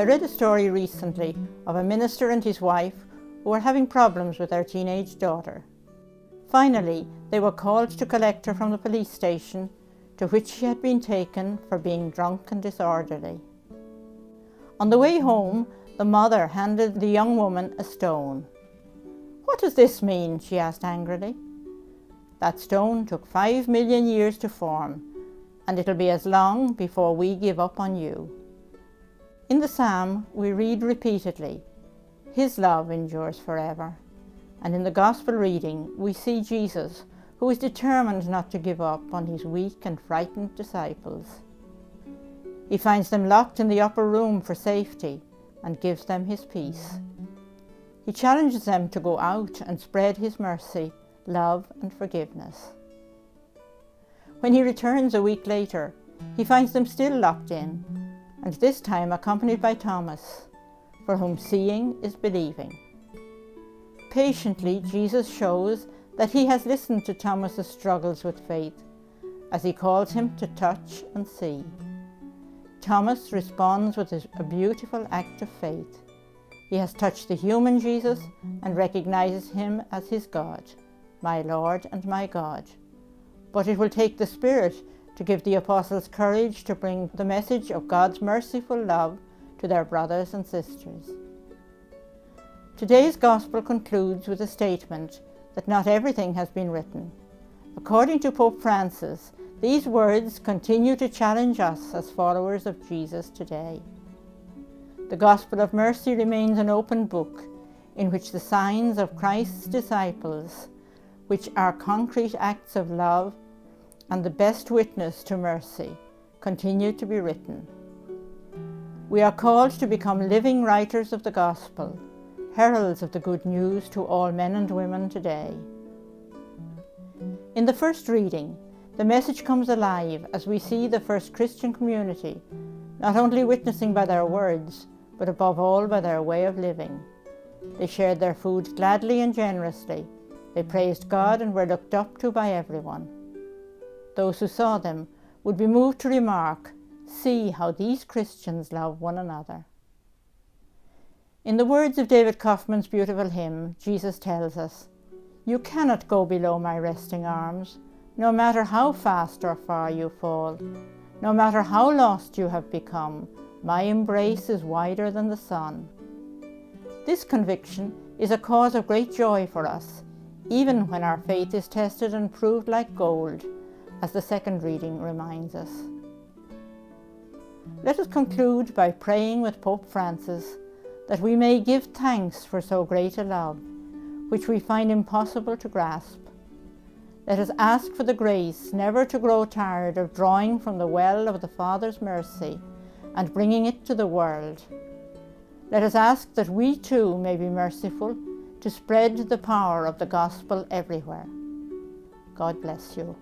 I read a story recently of a minister and his wife who were having problems with their teenage daughter. Finally, they were called to collect her from the police station to which she had been taken for being drunk and disorderly. On the way home, the mother handed the young woman a stone. "What does this mean?" she asked angrily. "That stone took 5 million years to form, and it'll be as long before we give up on you." In the psalm, we read repeatedly, "His love endures forever." And in the gospel reading, we see Jesus, who is determined not to give up on his weak and frightened disciples. He finds them locked in the upper room for safety and gives them his peace. He challenges them to go out and spread his mercy, love and forgiveness. When he returns a week later, he finds them still locked in, and this time accompanied by Thomas, for whom seeing is believing. Patiently, Jesus shows that he has listened to Thomas's struggles with faith, as he calls him to touch and see. Thomas responds with a beautiful act of faith. He has touched the human Jesus and recognizes him as his God, my Lord and my God. But it will take the Spirit to give the apostles courage to bring the message of God's merciful love to their brothers and sisters. Today's Gospel concludes with a statement that not everything has been written. According to Pope Francis, these words continue to challenge us as followers of Jesus today. The Gospel of Mercy remains an open book in which the signs of Christ's disciples, which are concrete acts of love and the best witness to mercy, continue to be written. We are called to become living writers of the Gospel, heralds of the good news to all men and women today. In the first reading, the message comes alive as we see the first Christian community not only witnessing by their words, but above all by their way of living. They shared their food gladly and generously. They praised God and were looked up to by everyone. Those who saw them would be moved to remark, "See how these Christians love one another." In the words of David Kaufman's beautiful hymn, Jesus tells us, "You cannot go below my resting arms, no matter how fast or far you fall, no matter how lost you have become, my embrace is wider than the sun." This conviction is a cause of great joy for us, even when our faith is tested and proved like gold, as the second reading reminds us. Let us conclude by praying with Pope Francis that we may give thanks for so great a love, which we find impossible to grasp. Let us ask for the grace never to grow tired of drawing from the well of the Father's mercy and bringing it to the world. Let us ask that we too may be merciful to spread the power of the gospel everywhere. God bless you.